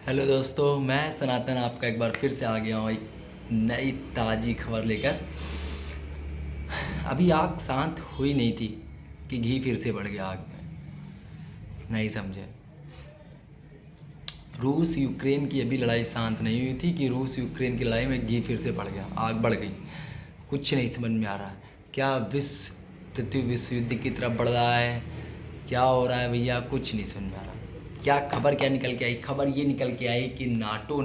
Hello दोस्तों, मैं सनातन आपका एक बार फिर से आ गया हूँ एक नई ताज़ी खबर लेकर। अभी आग शांत हुई नहीं थी कि घी फिर से बढ़ गया आग में। नहीं समझे। रूस यूक्रेन की अभी लड़ाई शांत नहीं हुई थी कि रूस यूक्रेन की लड़ाई में घी फिर से बढ़ गया, आग बढ़ गई। कुछ नहीं समझ में आ रहा है। क्या तृतीय विश्व युद्ध की तरफ बढ़ रहा है? क्या हो रहा है भैया? कुछ नहीं समझ में आ रहा। क्या खबर क्या निकल के आई? खबर ये निकल के आई कि नाटो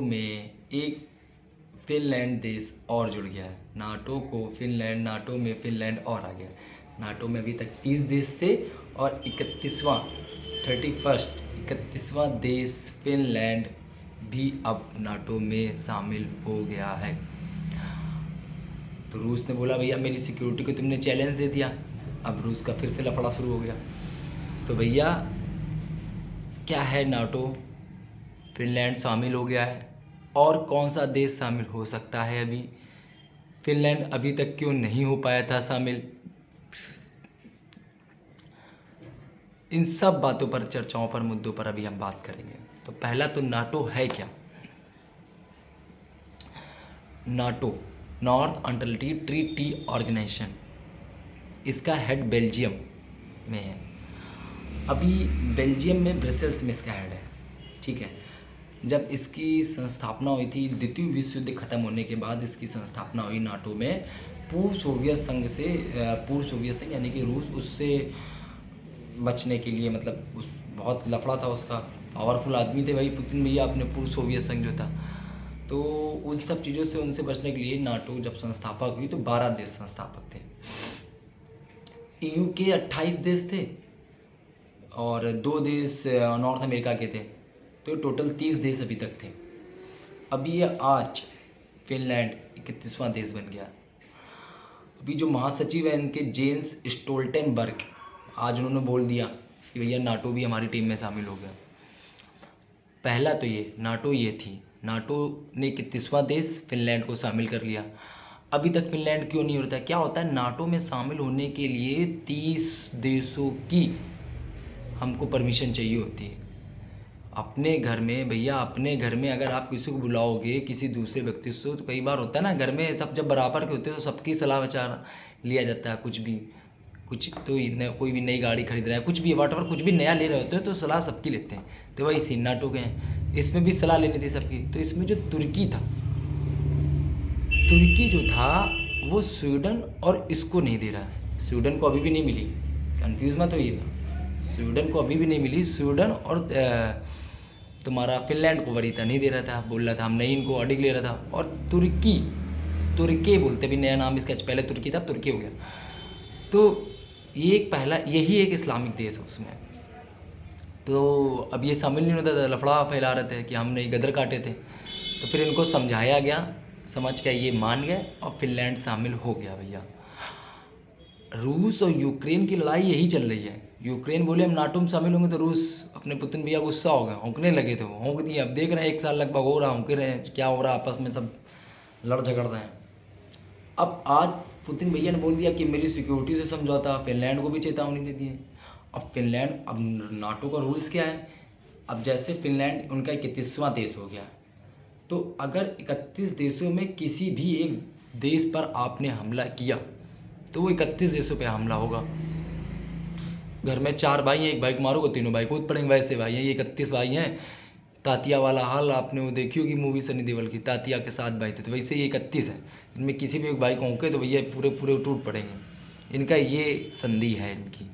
में एक फिनलैंड देश और जुड़ गया है। नाटो में फिनलैंड और आ गया। नाटो में अभी तक 30 देश थे और 31वां देश फिनलैंड भी अब नाटो में शामिल हो गया है। तो रूस ने बोला भैया मेरी सिक्योरिटी को तुमने चैलेंज दे दिया। अब रूस का फिर से लफड़ा शुरू हो गया। तो भैया क्या है, नाटो फिनलैंड शामिल हो गया है। और कौन सा देश शामिल हो सकता है? अभी फिनलैंड अभी तक क्यों नहीं हो पाया था शामिल? इन सब बातों पर, चर्चाओं पर, मुद्दों पर अभी हम बात करेंगे। तो पहला तो नाटो है क्या? NATO North Atlantic Treaty Organization, इसका हेड बेल्जियम में है। अभी बेल्जियम में ब्रसेल्स में इसका हेड है। ठीक है। जब इसकी संस्थापना हुई थी, द्वितीय विश्व युद्ध खत्म होने के बाद इसकी संस्थापना हुई नाटो में, पूर्व सोवियत संघ यानी कि रूस, उससे बचने के लिए, मतलब उस बहुत लफड़ा था उसका, पावरफुल आदमी थे भाई पुतिन भैया अपने, पूर्व सोवियत संघ जो था। तो उन सब चीज़ों से उनसे बचने के लिए नाटो जब संस्थापक हुई तो 12 देश संस्थापक थे। ईयू के 28 देश थे और 2 देश नॉर्थ अमेरिका के थे। तो टोटल 30 देश अभी तक थे। अभी ये आज फिनलैंड 31वां देश बन गया। अभी जो महासचिव है इनके, जेंस स्टोल्टेनबर्ग, आज उन्होंने बोल दिया कि भैया नाटो भी हमारी टीम में शामिल हो गया। पहला तो ये नाटो ये थी, नाटो ने 31वां देश फिनलैंड को शामिल कर लिया। अभी तक फिनलैंड क्यों नहीं होता है? क्या होता है, नाटो में शामिल होने के लिए 30 देशों की हमको परमिशन चाहिए होती है। अपने घर में भैया, अपने घर में अगर आप किसी को बुलाओगे, किसी दूसरे व्यक्ति से, तो कई बार होता है ना, घर में सब जब बराबर के होते हैं तो सबकी सलाह विचार लिया जाता है। कुछ तो कोई भी नई गाड़ी खरीद रहा है, कुछ भी वाटवर, कुछ भी नया ले रहे होते हैं तो सलाह सबकी लेते हैं। तो वही सीन नाटो के हैं, इसमें भी सलाह लेनी थी सबकी। तो इसमें जो तुर्की जो था वो स्वीडन और इसको नहीं दे रहा है। स्वीडन को अभी भी नहीं मिली, कंफ्यूज मत होइएगा, स्वीडन को अभी भी नहीं मिली। स्वीडन और तुम्हारा फिनलैंड को वरीता नहीं दे रहा था, बोल रहा था हम नहीं, इनको अडिग ले रहा था। और तुर्की बोलते भी, नया नाम इसका पहले तुर्की था, तुर्की हो गया। तो ये एक पहला, यही एक इस्लामिक देश है उसमें। तो अब ये शामिल नहीं होता था, लफड़ा फैला रहे थे कि हमने गदर काटे थे। तो फिर इनको समझाया गया, समझ के ये मान गए और फिनलैंड शामिल हो गया भैया। रूस और यूक्रेन की लड़ाई यही चल रही है। यूक्रेन बोले हम नाटो में शामिल होंगे, तो रूस अपने पुतिन भैया गुस्सा हो गया, होंकने लगे थे, वो होंक दिए। अब देख रहे हैं 1 साल लगभग हो रहा, होंक रहे हैं, क्या हो रहा है आपस में, सब लड़ झगड़ रहे हैं। अब आज पुतिन भैया ने बोल दिया कि मेरी सिक्योरिटी से समझौता, फिनलैंड को भी चेतावनी दे दी है। अब नाटो का रूल्स क्या है, अब जैसे फिनलैंड उनका 31वां देश हो गया, तो अगर 31 देशों में किसी भी एक देश पर आपने हमला किया तो वो 31 देशों पे हमला होगा। घर में 4 भाई हैं, एक भाई को मारोगे तीनों भाई कूद पड़ेंगे, वैसे भाई हैं ये, 31 भाई हैं। तातिया वाला हाल आपने वो देखी होगी मूवी सनी देओल की, तातिया के 7 भाई थे, तो वैसे ये 31 है। इनमें किसी भी एक भाई को होंके तो भैया पूरे पूरे टूट पड़ेंगे। इनका ये संधि है इनकी।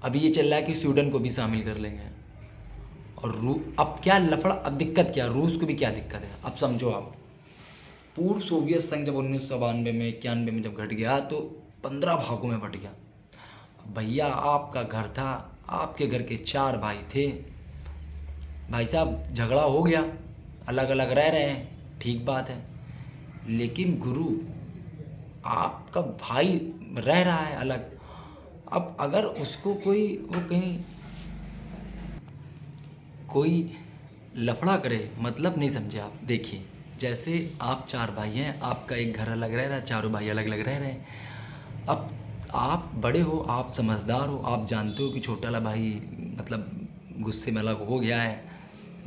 अभी ये चल रहा है कि स्वीडन को भी शामिल कर लेंगे। और अब क्या लफड़ा, अब दिक्कत क्या, रूस को भी क्या दिक्कत है, अब समझो आप। पूर्व सोवियत संघ जब 1992 में 91 में जब घट गया तो 15 भागों में बट गया। भैया आपका घर था, आपके घर के 4 भाई थे, भाई साहब झगड़ा हो गया, अलग अलग रह रहे हैं, ठीक बात है। लेकिन गुरु, आपका भाई रह रहा है अलग, अब अगर उसको कोई वो कहीं कोई लफड़ा करे, मतलब नहीं समझे आप। देखिए जैसे आप 4 भाई हैं, आपका एक घर अलग रह रहा है, चारों भाई अलग अलग रह रहे हैं। अब आप बड़े हो, आप समझदार हो, आप जानते हो कि छोटा वाला भाई मतलब गुस्से में अलग हो गया है।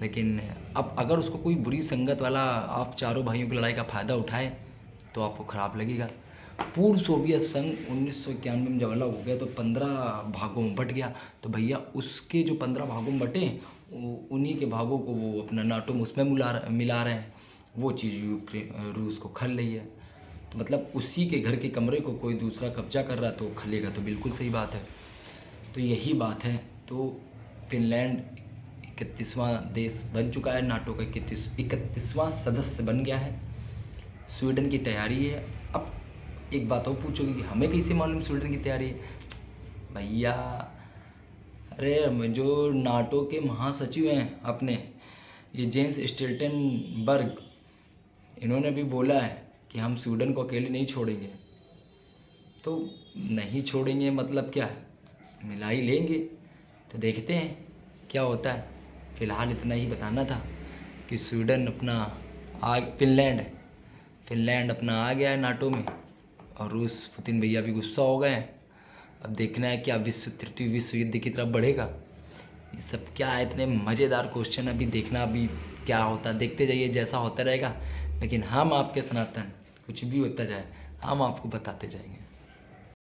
लेकिन अब अगर उसको कोई बुरी संगत वाला आप चारों भाइयों की लड़ाई का फ़ायदा उठाए तो आपको ख़राब लगेगा। पूर्व सोवियत संघ 1991 में जब अलग हो गया तो 15 भागों में बट गया। तो भैया उसके जो 15 भागों में बटे उन्हीं के भागों को वो अपना नाटो में उसमें मिला रहे हैं। वो चीज़ रूस को खल रही है। तो मतलब उसी के घर के कमरे को कोई दूसरा कब्जा कर रहा तो खलेगा, तो बिल्कुल सही बात है। तो यही बात है। तो फिनलैंड 31वां देश बन चुका है, नाटो का 31वां सदस्य बन गया है। स्वीडन की तैयारी है। अब एक बात और पूछोगे कि हमें कैसे मालूम स्वीडन की तैयारी है? भैया अरे जो नाटो के महासचिव हैं अपने, ये जेंस स्टोल्टेनबर्ग, इन्होंने भी बोला है कि हम स्वीडन को अकेले नहीं छोड़ेंगे। तो नहीं छोड़ेंगे मतलब क्या है, मिला ही लेंगे। तो देखते हैं क्या होता है। फ़िलहाल इतना ही बताना था कि स्वीडन अपना फिनलैंड अपना आ गया है नाटो में, और रूस पुतिन भैया भी गुस्सा हो गए हैं। अब देखना है क्या तृतीय विश्व युद्ध की तरफ बढ़ेगा। ये सब क्या है, इतने मज़ेदार क्वेश्चन, अभी देखना अभी क्या होता है। देखते जाइए, जैसा होता रहेगा। लेकिन हम आपके सनातन, कुछ भी होता जाए हम आपको बताते जाएंगे।